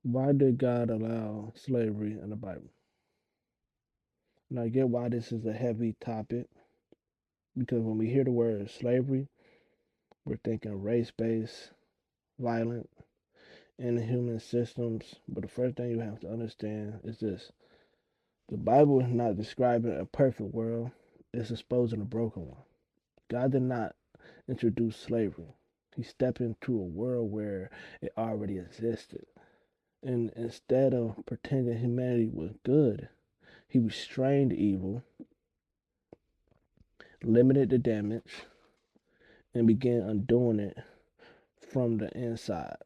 Why did God allow slavery in the Bible? Now, I get why this is a heavy topic because when we hear the word slavery, we're thinking race based, violent, inhuman systems. But the first thing you have to understand is this: the Bible is not describing a perfect world, it's exposing a broken one. God did not introduce slavery, He stepped into a world where it already existed. And instead of pretending humanity was good, He restrained evil, limited the damage, and began undoing it from the inside.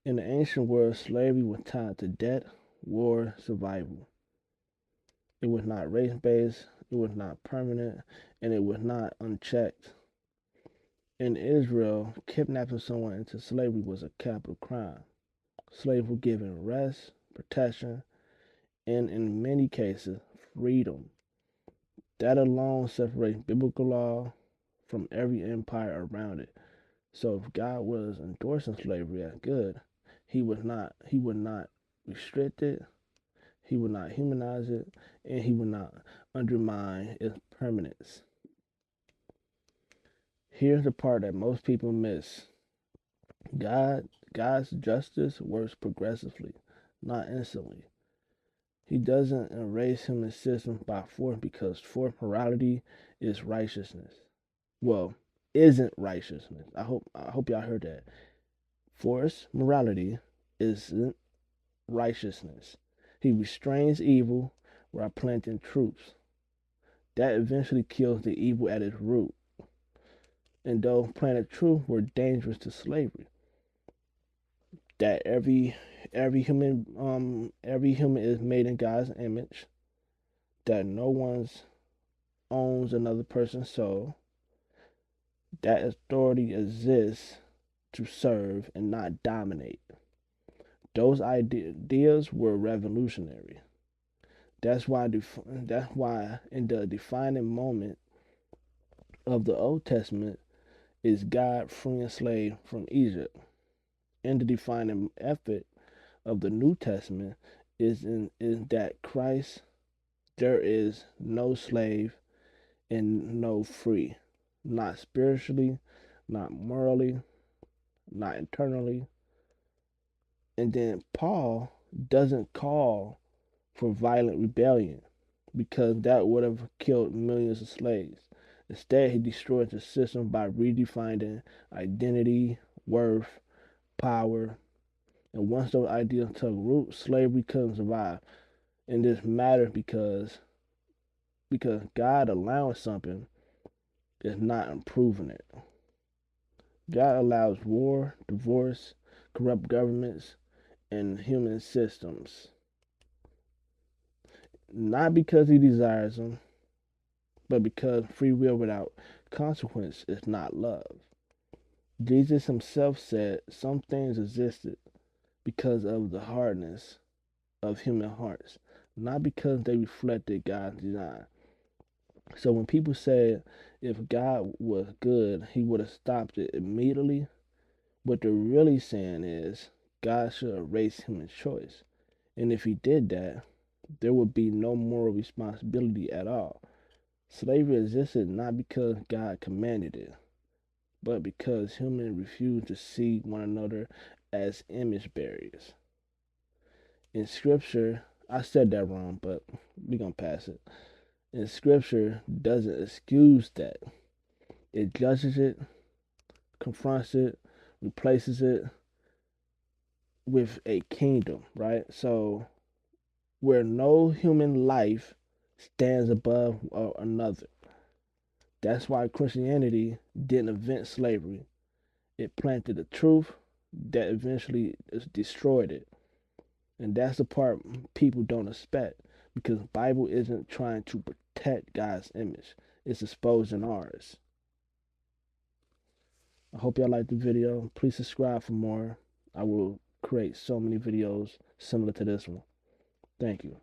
In the ancient world, slavery was tied to debt, war, survival. It was not race based, it was not permanent, and it was not unchecked. In Israel, kidnapping someone into slavery was a capital crime. Slaves were given rest, protection, and in many cases, freedom. That alone separates biblical law from every empire around it. So if God was endorsing slavery as good, he would not restrict it, he would not humanize it, and he would not undermine its permanence. Here's the part that most people miss. God's justice works progressively, not instantly. He doesn't erase human systems by force because forced morality is righteousness. Well, isn't righteousness. I hope y'all heard that. Forced morality isn't righteousness. He restrains evil while planting truth. That eventually kills the evil at its root. And though planted truth were dangerous to slavery, that every human is made in God's image, that no one owns another person's soul, that authority exists to serve and not dominate. Those ideas were revolutionary. That's why in the defining moment of the Old Testament is God freeing slaves from Egypt. And the defining effort of the New Testament is that Christ there is no slave and no free. Not spiritually, not morally, not internally. And then Paul doesn't call for violent rebellion because that would have killed millions of slaves. Instead, he destroys the system by redefining identity, worth, power. And once those ideas took root, slavery couldn't survive. And this matters because God allowing something is not improving it. God allows war, divorce, corrupt governments, and human systems. Not because he desires them, but because free will without consequence is not love. Jesus himself said some things existed because of the hardness of human hearts, not because they reflected God's design. So when people say if God was good, he would have stopped it immediately, what they're really saying is God should erase human choice. And if he did that, there would be no moral responsibility at all. Slavery existed not because God commanded it, but because humans refused to see one another as image bearers. In scripture, I said that wrong, but we're going to pass it. In scripture doesn't excuse that. It judges it, confronts it, replaces it with a kingdom, right? So where no human life stands above another. That's why Christianity didn't invent slavery. It planted the truth that eventually destroyed it. And that's the part people don't expect because the Bible isn't trying to protect God's image. It's exposing ours. I hope y'all liked the video. Please subscribe for more. I will create so many videos similar to this one. Thank you.